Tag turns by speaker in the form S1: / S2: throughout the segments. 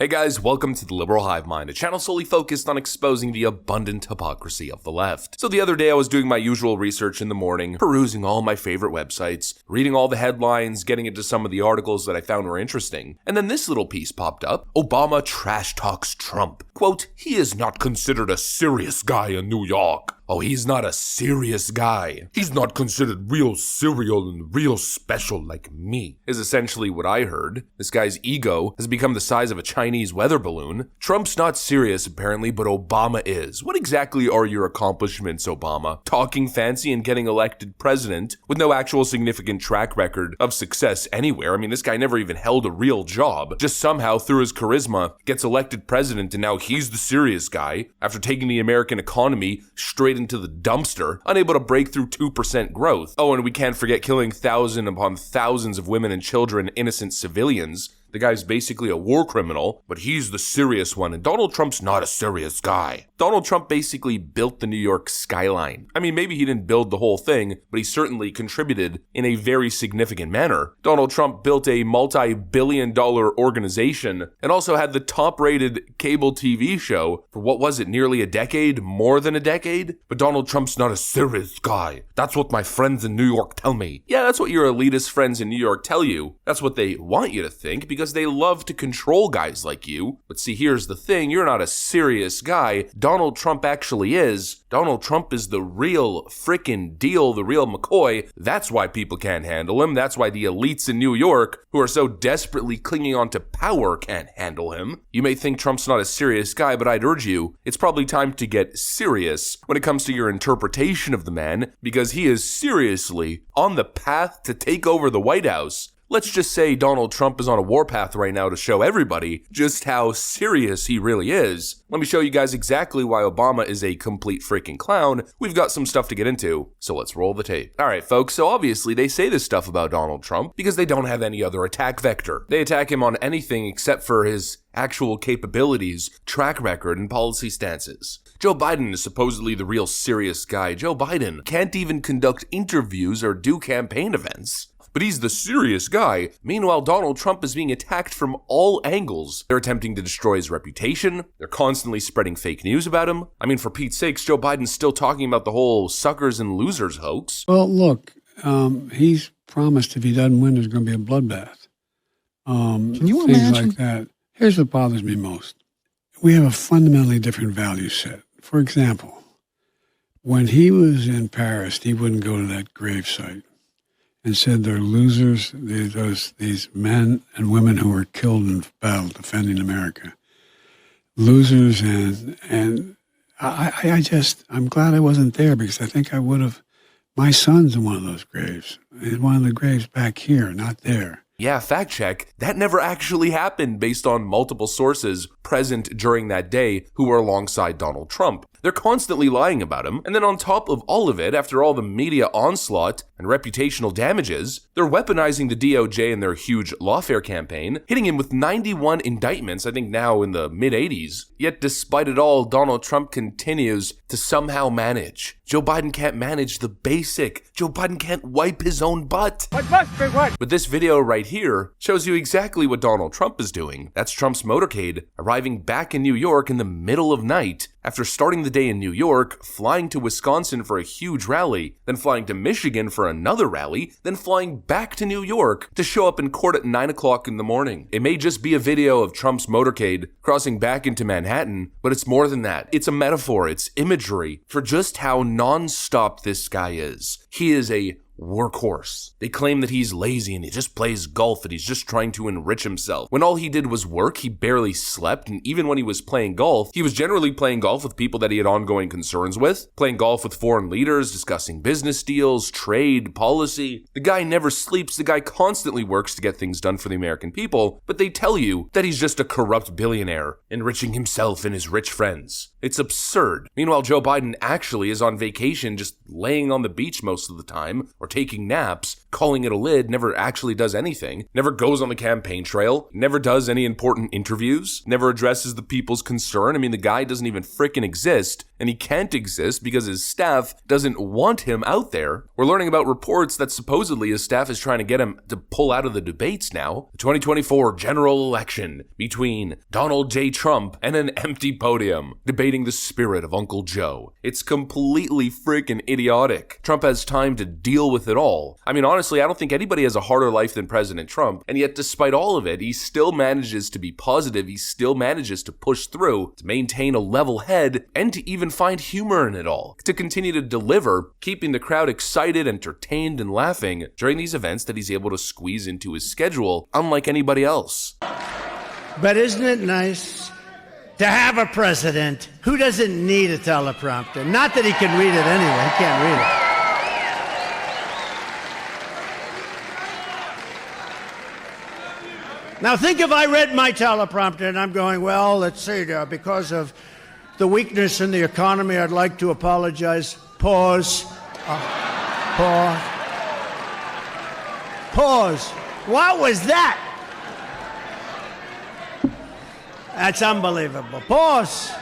S1: Hey guys, welcome to the Liberal Hive Mind, a channel solely focused on exposing the abundant hypocrisy of the left. So the other day I was doing my usual research in the morning, perusing all my favorite websites, reading all the headlines, getting into some of the articles that I found were interesting, and then this little piece popped up. Obama trash talks Trump. Quote, he is not considered a serious guy in New York. Oh, he's not a serious guy. He's not considered real serial and real special like me, is essentially what I heard. This guy's ego has become the size of a Chinese weather balloon. Trump's not serious apparently, but Obama is. What exactly are your accomplishments, Obama? Talking fancy and getting elected president with no actual significant track record of success anywhere. I mean, this guy never even held a real job. Just somehow, through his charisma, gets elected president, and now he's the serious guy after taking the American economy straight into the dumpster, unable to break through 2% growth. Oh, and we can't forget killing thousands upon thousands of women and children, innocent civilians. The guy's basically a war criminal, but he's the serious one, and Donald Trump's not a serious guy. Donald Trump basically built the New York skyline. I mean, maybe he didn't build the whole thing, but he certainly contributed in a very significant manner. Donald Trump built a multi-billion-dollar organization and also had the top-rated cable TV show for what was it, nearly a decade? More than a decade? But Donald Trump's not a serious guy. That's what my friends in New York tell me. Yeah, that's what your elitist friends in New York tell you. That's what they want you to think, because they love to control guys like you. But see, here's the thing, you're not a serious guy. Donald Trump actually is. Donald Trump is the real frickin' deal, the real McCoy. That's why people can't handle him. That's why the elites in New York, who are so desperately clinging on to power, can't handle him. You may think Trump's not a serious guy, but I'd urge you, it's probably time to get serious when it comes to your interpretation of the man, because he is seriously on the path to take over the White House. Let's just say Donald Trump is on a warpath right now to show everybody just how serious he really is. Let me show you guys exactly why Obama is a complete freaking clown. We've got some stuff to get into, so let's roll the tape. Alright folks, so obviously they say this stuff about Donald Trump because they don't have any other attack vector. They attack him on anything except for his actual capabilities, track record, and policy stances. Joe Biden is supposedly the real serious guy. Joe Biden can't even conduct interviews or do campaign events. But he's the serious guy. Meanwhile, Donald Trump is being attacked from all angles. They're attempting to destroy his reputation. They're constantly spreading fake news about him. I mean, for Pete's sakes, Joe Biden's still talking about the whole suckers and losers hoax.
S2: Well, look, he's promised if he doesn't win, there's going to be a bloodbath.
S3: Can you
S2: things
S3: imagine?
S2: like that. Here's what bothers me most. We have a fundamentally different value set. For example, when he was in Paris, he wouldn't go to that gravesite and said they're losers, these men and women who were killed in battle defending America. Losers, and I'm glad I wasn't there, because I think I would have, my son's in one of those graves, in one of the graves back here, not there.
S1: Yeah, fact check, that never actually happened based on multiple sources present during that day who were alongside Donald Trump. They're constantly lying about him, and then on top of all of it, after all the media onslaught and reputational damages, they're weaponizing the DOJ in their huge lawfare campaign, hitting him with 91 indictments, I think now in the mid-80s. Yet despite it all, Donald Trump continues to somehow manage. Joe Biden can't manage the basic. Joe Biden can't wipe his own butt.
S3: What must be what?
S1: But this video right here shows you exactly what Donald Trump is doing. That's Trump's motorcade arriving back in New York in the middle of night after starting the day in New York, flying to Wisconsin for a huge rally, then flying to Michigan for another rally, then flying back to New York to show up in court at 9 o'clock in the morning. It may just be a video of Trump's motorcade crossing back into Manhattan, but it's more than that. It's a metaphor, it's imagery for just how non-stop this guy is. He is a workhorse. They claim that he's lazy and he just plays golf and he's just trying to enrich himself. When all he did was work, he barely slept, and even when he was playing golf, he was generally playing golf with people that he had ongoing concerns with, playing golf with foreign leaders, discussing business deals, trade, policy. The guy never sleeps, the guy constantly works to get things done for the American people, but they tell you that he's just a corrupt billionaire, enriching himself and his rich friends. It's absurd. Meanwhile, Joe Biden actually is on vacation, just laying on the beach most of the time, or taking naps, calling it a lid, never actually does anything, never goes on the campaign trail, never does any important interviews, never addresses the people's concern. I mean, the guy doesn't even frickin' exist, and he can't exist because his staff doesn't want him out there. We're learning about reports that supposedly his staff is trying to get him to pull out of the debates now. The 2024 general election between Donald J. Trump and an empty podium, debating the spirit of Uncle Joe. It's completely freaking idiotic. Trump has time to deal with it all. I mean, honestly, I don't think anybody has a harder life than President Trump, and yet despite all of it, he still manages to be positive, he still manages to push through, to maintain a level head, and to even find humor in it all, to continue to deliver, keeping the crowd excited, entertained, and laughing during these events that he's able to squeeze into his schedule, unlike anybody else.
S4: But isn't it nice to have a president who doesn't need a teleprompter? Not that he can read it anyway, he can't read it. Now think if I read my teleprompter and I'm going, well, let's see, because of the weakness in the economy, I'd like to apologize. Pause. Pause. Pause. What was that? That's unbelievable. Pause.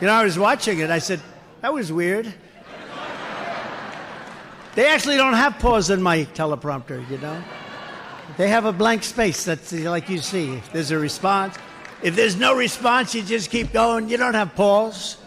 S4: You know, I was watching it. I said, that was weird. They actually don't have pause in my teleprompter, you know? They have a blank space. That's like you see. If there's a response. If there's no response, you just keep going. You don't have pause.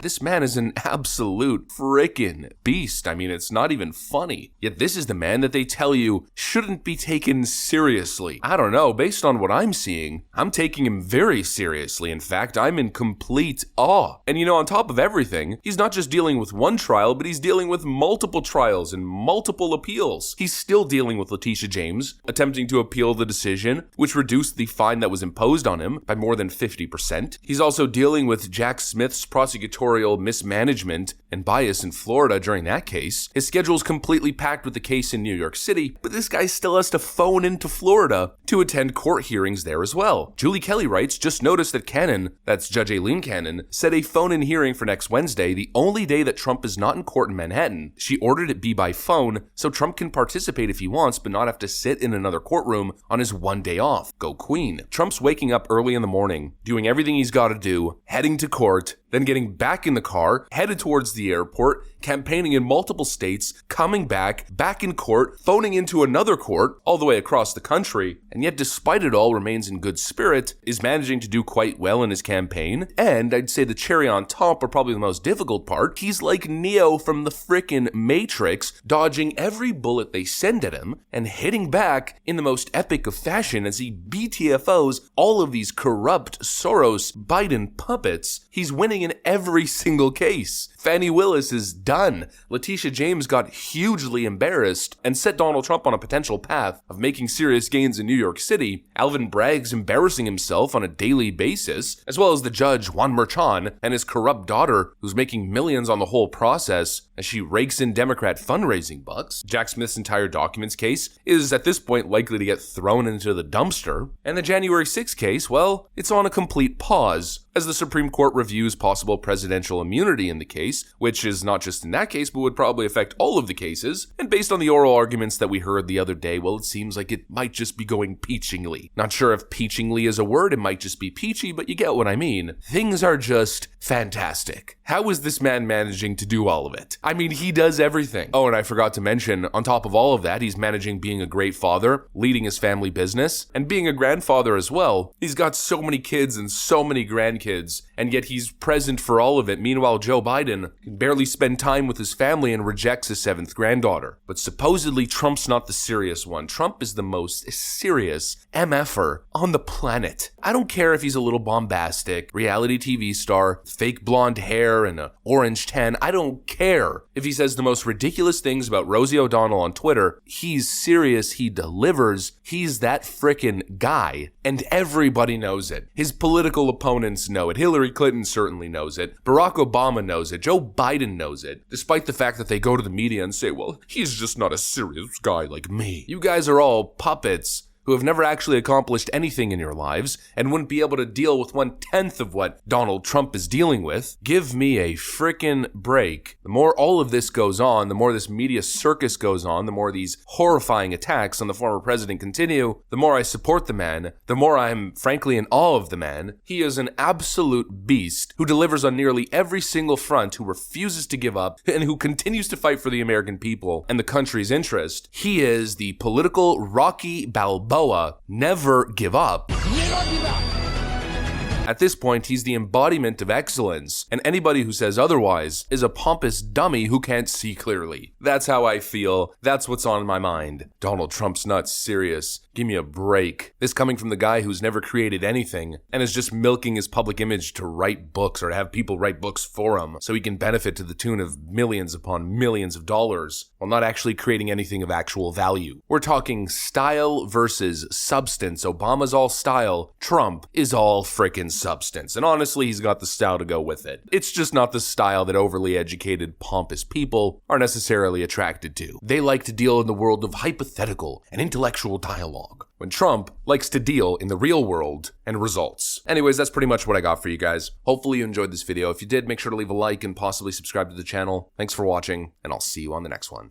S1: This man is an absolute frickin' beast. I mean, it's not even funny. Yet this is the man that they tell you shouldn't be taken seriously. I don't know, based on what I'm seeing, I'm taking him very seriously. In fact, I'm in complete awe. And you know, on top of everything, he's not just dealing with one trial, but he's dealing with multiple trials and multiple appeals. He's still dealing with Letitia James, attempting to appeal the decision, which reduced the fine that was imposed on him by more than 50%. He's also dealing with Jack Smith's prosecutorial mismanagement and bias in Florida during that case. His schedule's completely packed with the case in New York City, but this guy still has to phone into Florida to attend court hearings there as well. Julie Kelly writes, just noticed that Cannon, that's Judge Aileen Cannon, set a phone-in hearing for next Wednesday, the only day that Trump is not in court in Manhattan. She ordered it be by phone, so Trump can participate if he wants, but not have to sit in another courtroom on his one day off. Go Queen. Trump's waking up early in the morning, doing everything he's got to do, heading to court, then getting back in the car, headed towards the airport, campaigning in multiple states, coming back in court, phoning into another court all the way across the country, and yet despite it all remains in good spirit, is managing to do quite well in his campaign, and I'd say the cherry on top, or probably the most difficult part, he's like Neo from the frickin' Matrix, dodging every bullet they send at him, and hitting back in the most epic of fashion as he BTFOs all of these corrupt Soros Biden puppets. He's winning in every single case. Fani Willis is done. Letitia James got hugely embarrassed and set Donald Trump on a potential path of making serious gains in New York City. Alvin Bragg's embarrassing himself on a daily basis, as well as the judge Juan Merchan and his corrupt daughter, who's making millions on the whole process as she rakes in Democrat fundraising bucks. Jack Smith's entire documents case is at this point likely to get thrown into the dumpster. And the January 6th case, well, it's on a complete pause as the Supreme Court reviews possible presidential immunity in the case, which is not just in that case, but would probably affect all of the cases. And based on the oral arguments that we heard the other day, well, it seems like it might just be going peachingly. Not sure if peachingly is a word, it might just be peachy, but you get what I mean. Things are just fantastic. How is this man managing to do all of it? I mean, he does everything. Oh, and I forgot to mention, on top of all of that, he's managing being a great father, leading his family business, and being a grandfather as well. He's got so many kids and so many grandkids, and yet he's present for all of it. Meanwhile, Joe Biden can barely spend time with his family and rejects his 7th granddaughter. But supposedly, Trump's not the serious one. Trump is the most serious MFer on the planet. I don't care if he's a little bombastic, reality TV star, fake blonde hair and an orange tan. I don't care if he says the most ridiculous things about Rosie O'Donnell on Twitter. He's serious, he delivers, he's that frickin' guy, and everybody knows it. His political opponents know it. Hillary Clinton certainly knows it. Barack Obama knows it. Joe Biden knows it, despite the fact that they go to the media and say, well, he's just not a serious guy like me. You guys are all puppets who have never actually accomplished anything in your lives and wouldn't be able to deal with 1/10 of what Donald Trump is dealing with. Give me a frickin' break. The more all of this goes on, the more this media circus goes on, the more these horrifying attacks on the former president continue, the more I support the man, the more I'm frankly in awe of the man. He is an absolute beast who delivers on nearly every single front, who refuses to give up, and who continues to fight for the American people and the country's interest. He is the political Rocky Balboa, never give up. At this point, he's the embodiment of excellence, and anybody who says otherwise is a pompous dummy who can't see clearly. That's how I feel. That's what's on my mind. Donald Trump's not serious. Give me a break. This coming from the guy who's never created anything and is just milking his public image to write books or to have people write books for him so he can benefit to the tune of millions upon millions of dollars while not actually creating anything of actual value. We're talking style versus substance. Obama's all style. Trump is all frickin' substance. And honestly, he's got the style to go with it. It's just not the style that overly educated, pompous people are necessarily attracted to. They like to deal in the world of hypothetical and intellectual dialogue, when Trump likes to deal in the real world and results. Anyways, that's pretty much what I got for you guys. Hopefully you enjoyed this video. If you did, make sure to leave a like and possibly subscribe to the channel. Thanks for watching, and I'll see you on the next one.